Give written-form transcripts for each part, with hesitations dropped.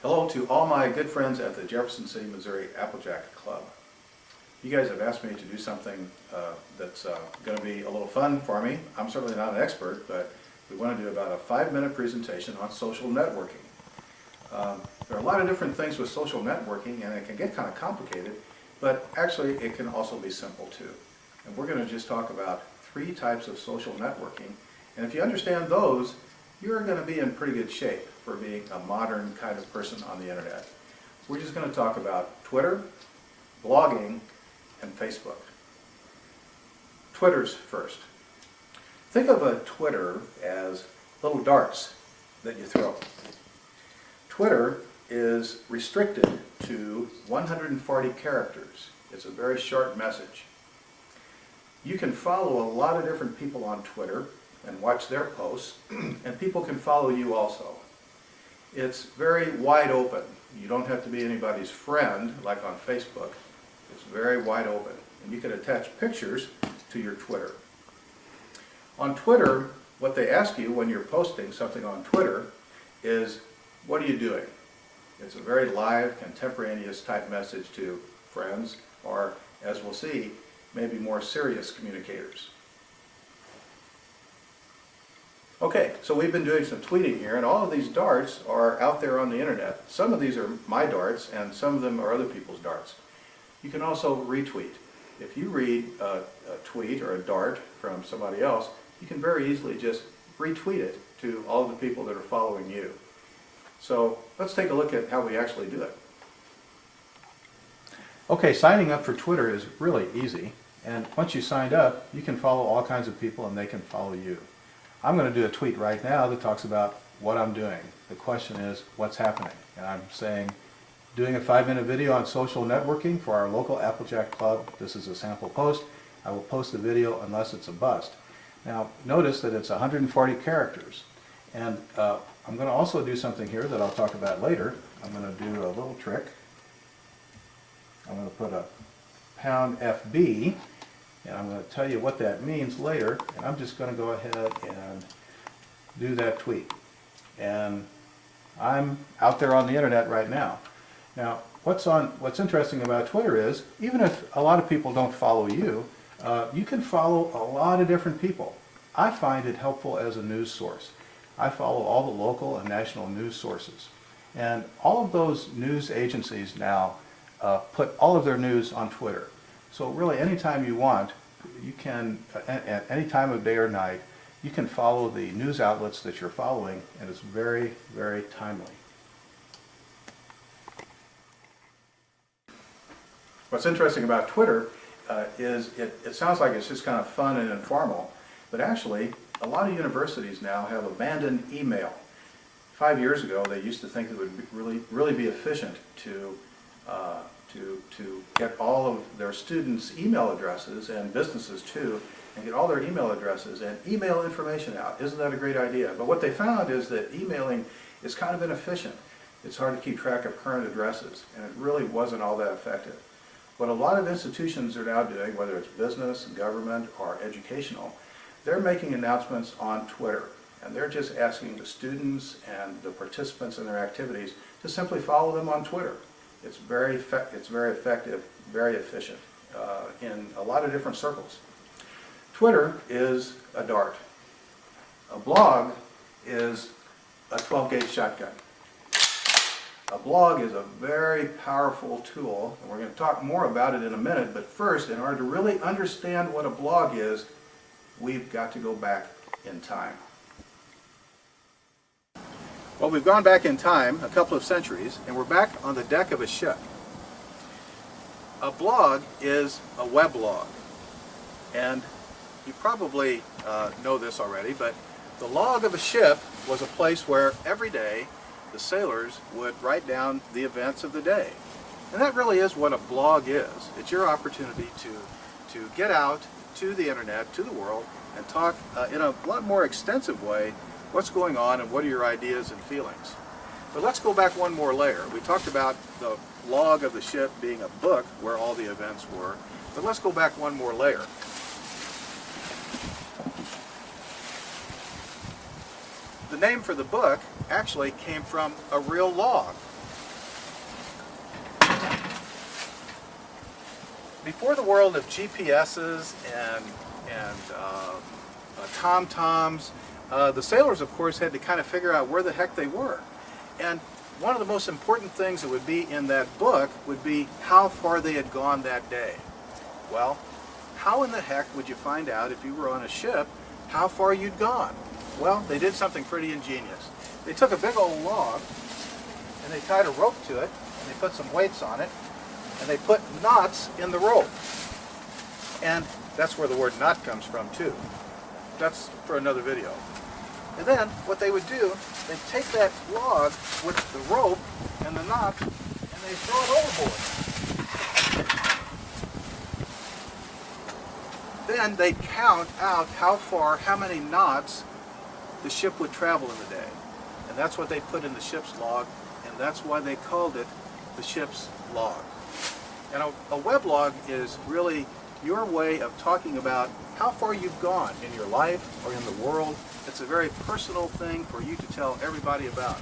Hello to all my good friends at the Jefferson City, Missouri Applejack Club. You guys have asked me to do something that's going to be a little fun for me. I'm certainly not an expert, but we want to do about a 5-minute presentation on social networking. There are a lot of different things with social networking, and it can get kind of complicated, but actually it can also be simple too. And we're going to just talk about 3 types of social networking, and if you understand those, you're going to be in pretty good shape for being a modern kind of person on the internet. We're just going to talk about Twitter, blogging, and Facebook. Twitter's first. Think of a Twitter as little darts that you throw. Twitter is restricted to 140 characters. It's a very short message. You can follow a lot of different people on Twitter and watch their posts, and people can follow you also. It's very wide open. You don't have to be anybody's friend like on Facebook. It's very wide open, and you can attach pictures to your Twitter. On Twitter, what they ask you when you're posting something on Twitter is, what are you doing? It's a very live, contemporaneous type message to friends, or as we'll see, maybe more serious communicators. Okay, so we've been doing some tweeting here, and all of these darts are out there on the internet. Some of these are my darts, and some of them are other people's darts. You can also retweet. If you read a tweet or a dart from somebody else, you can very easily just retweet it to all of the people that are following you. So let's take a look at how we actually do it. Okay, signing up for Twitter is really easy, and once you signed up, you can follow all kinds of people and they can follow you. I'm going to do a tweet right now that talks about what I'm doing. The question is, what's happening? And I'm saying, doing a 5-minute video on social networking for our local Applejack Club. This is a sample post. I will post the video unless it's a bust. Now, notice that it's 140 characters. And I'm going to also do something here that I'll talk about later. I'm going to do a little trick. I'm going to put a #FB. And I'm going to tell you what that means later, and I'm just going to go ahead and do that tweet. And I'm out there on the internet right now. Now, what's interesting about Twitter is, even if a lot of people don't follow you, you can follow a lot of different people. I find it helpful as a news source. I follow all the local and national news sources. And all of those news agencies now put all of their news on Twitter. So really, anytime you want, you can, at any time of day or night, you can follow the news outlets that you're following, and it's very, very timely. What's interesting about Twitter is it sounds like it's just kind of fun and informal, but actually, a lot of universities now have abandoned email. 5 years ago, they used to think it would really be efficient to get all of their students' email addresses, and businesses too, and get all their email addresses and email information out. Isn't that a great idea? But what they found is that emailing is kind of inefficient. It's hard to keep track of current addresses, and it really wasn't all that effective. What a lot of institutions are now doing, whether it's business, government, or educational, they're making announcements on Twitter, and they're just asking the students and the participants in their activities to simply follow them on Twitter. It's very effective, very efficient in a lot of different circles. Twitter is a dart. A blog is a 12-gauge shotgun. A blog is a very powerful tool, and we're going to talk more about it in a minute, but first, in order to really understand what a blog is, we've got to go back in time. Well, we've gone back in time a couple of centuries, and we're back on the deck of a ship. A blog is a weblog, and you probably know this already, but the log of a ship was a place where every day the sailors would write down the events of the day. And that really is what a blog is. It's your opportunity to get out to the internet, to the world, and talk in a lot more extensive way what's going on and what are your ideas and feelings. But let's go back one more layer. We talked about the log of the ship being a book where all the events were, but let's go back one more layer. The name for the book actually came from a real log. before the world of GPSs and TomToms, the sailors, of course, had to kind of figure out where the heck they were. And one of the most important things that would be in that book would be how far they had gone that day. Well, how in the heck would you find out if you were on a ship how far you'd gone? Well, they did something pretty ingenious. They took a big old log and they tied a rope to it and they put some weights on it and they put knots in the rope. And that's where the word knot comes from too. That's for another video. And then what they would do, they'd take that log with the rope and the knot and they'd throw it overboard. Then they'd count out how many knots the ship would travel in the day. And that's what they put in the ship's log, and that's why they called it the ship's log. And a weblog is really your way of talking about how far you've gone in your life or in the world. It's a very personal thing for you to tell everybody about.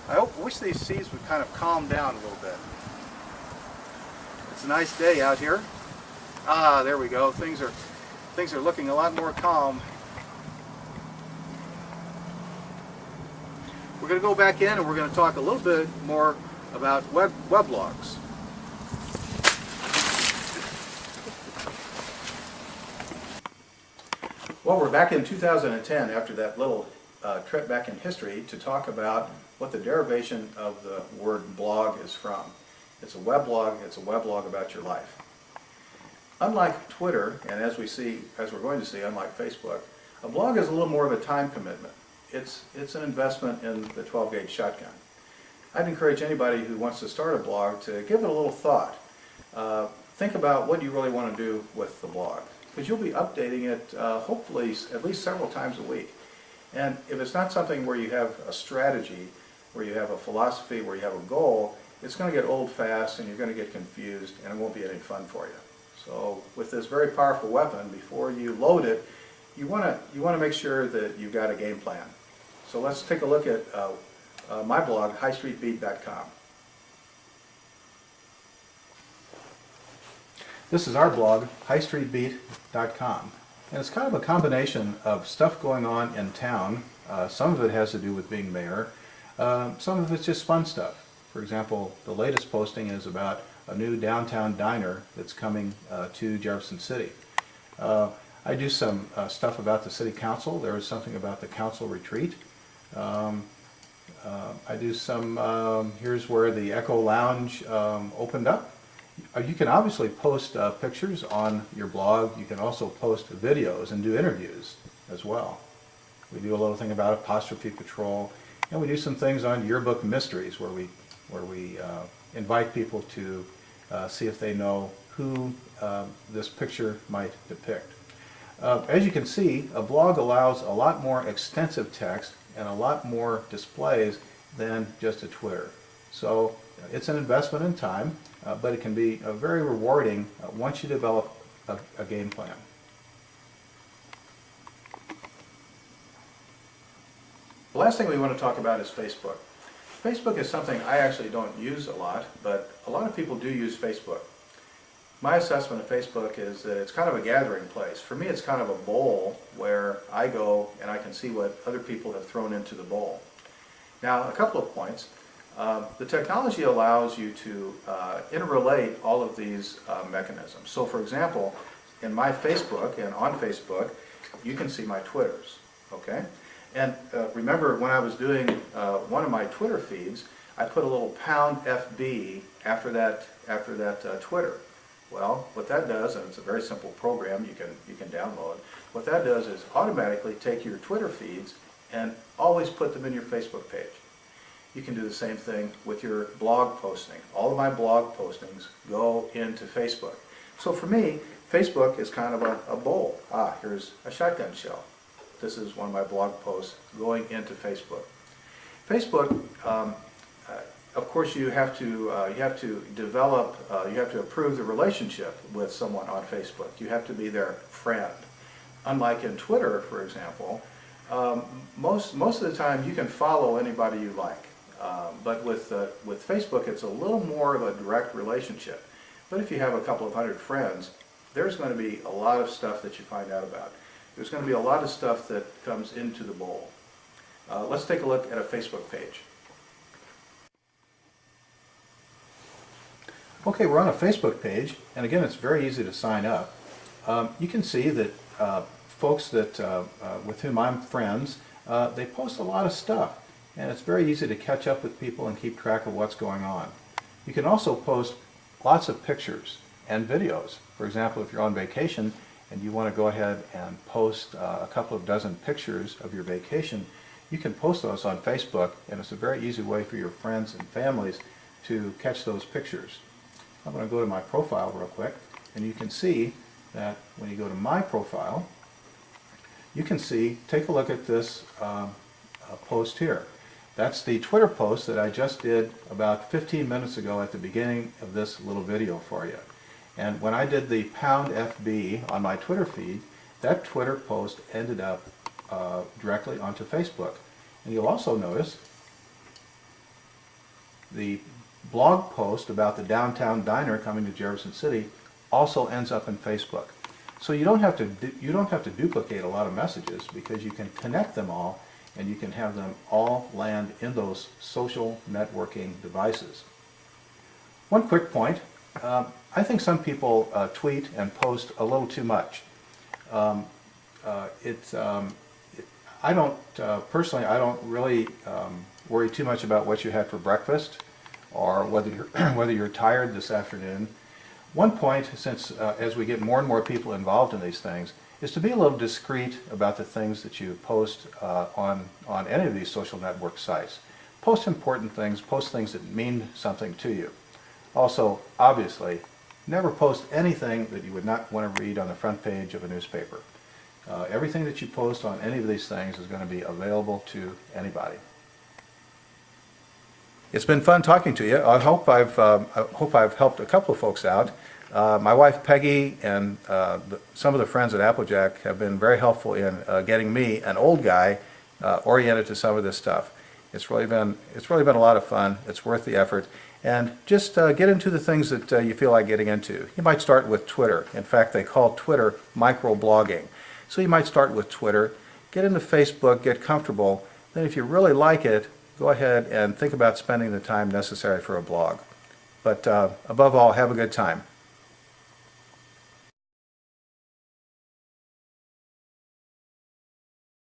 I wish these seas would kind of calm down a little bit. It's a nice day out here. Ah, there we go. Things are looking a lot more calm. We're going to go back in and we're going to talk a little bit more about weblogs. Well, we're back in 2010 after that little trip back in history to talk about what the derivation of the word blog is from. It's a weblog about your life. Unlike Twitter, and as we're going to see, unlike Facebook, a blog is a little more of a time commitment. It's an investment in the 12-gauge shotgun. I'd encourage anybody who wants to start a blog to give it a little thought. Think about what you really want to do with the blog, because you'll be updating it hopefully at least several times a week. And if it's not something where you have a strategy, where you have a philosophy, where you have a goal, it's going to get old fast and you're going to get confused and it won't be any fun for you. So with this very powerful weapon, before you load it, you want to make sure that you've got a game plan. So let's take a look at my blog, highstreetbeat.com. This is our blog, highstreetbeat.com. And it's kind of a combination of stuff going on in town. Some of it has to do with being mayor. Some of it's just fun stuff. For example, the latest posting is about a new downtown diner that's coming to Jefferson City. I do some stuff about the City Council. There is something about the council retreat. I do some, here's where the Echo Lounge opened up. You can obviously post pictures on your blog. You can also post videos and do interviews as well. We do a little thing about Apostrophe Patrol, and we do some things on Yearbook Mysteries where we invite people to see if they know who this picture might depict. As you can see, a blog allows a lot more extensive text and a lot more displays than just a Twitter. So it's an investment in time, but it can be very rewarding once you develop a game plan. The last thing we want to talk about is Facebook. Facebook is something I actually don't use a lot, but a lot of people do use Facebook. My assessment of Facebook is that it's kind of a gathering place. For me, it's kind of a bowl where I go and I can see what other people have thrown into the bowl. Now, a couple of points. The technology allows you to interrelate all of these mechanisms. So, for example, in my Facebook and on Facebook, you can see my Twitters, okay? And remember, when I was doing one of my Twitter feeds, I put a little #FB after that Twitter. Well, what that does, and it's a very simple program you can download, what that does is automatically take your Twitter feeds and always put them in your Facebook page. You can do the same thing with your blog posting. All of my blog postings go into Facebook. So for me, Facebook is kind of a bowl. Ah, here's a shotgun shell. This is one of my blog posts going into Facebook. Facebook, of course, you have to develop, you have to approve the relationship with someone on Facebook. You have to be their friend. Unlike in Twitter, for example, most of the time you can follow anybody you like. But with Facebook, it's a little more of a direct relationship. But if you have a couple of hundred friends, there's going to be a lot of stuff that you find out about. There's going to be a lot of stuff that comes into the bowl. Let's take a look at a Facebook page. Okay, we're on a Facebook page, and again, it's very easy to sign up. You can see that folks that with whom I'm friends, they post a lot of stuff, and it's very easy to catch up with people and keep track of what's going on. You can also post lots of pictures and videos. For example, if you're on vacation and you want to go ahead and post a couple of dozen pictures of your vacation, you can post those on Facebook, and it's a very easy way for your friends and families to catch those pictures. I'm going to go to my profile real quick, and you can see that when you go to my profile, you can see, take a look at this post here. That's the Twitter post that I just did about 15 minutes ago at the beginning of this little video for you. And when I did the #FB on my Twitter feed, that Twitter post ended up directly onto Facebook. And you'll also notice the blog post about the downtown diner coming to Jefferson City also ends up in Facebook. So you don't have to duplicate a lot of messages, because you can connect them all, and you can have them all land in those social networking devices. One quick point, I think some people tweet and post a little too much. I don't, personally, I don't really worry too much about what you had for breakfast, or whether you're tired this afternoon. One point, since as we get more and more people involved in these things, is to be a little discreet about the things that you post on any of these social network sites. Post important things, post things that mean something to you. Also, obviously, never post anything that you would not want to read on the front page of a newspaper. Everything that you post on any of these things is going to be available to anybody. It's been fun talking to you. I hope I've helped a couple of folks out. My wife Peggy and some of the friends at Applejack have been very helpful in getting me, an old guy, oriented to some of this stuff. It's really been a lot of fun. It's worth the effort. And just get into the things that you feel like getting into. You might start with Twitter. In fact, they call Twitter microblogging. So you might start with Twitter, get into Facebook, get comfortable. Then if you really like it, go ahead and think about spending the time necessary for a blog. But above all, have a good time.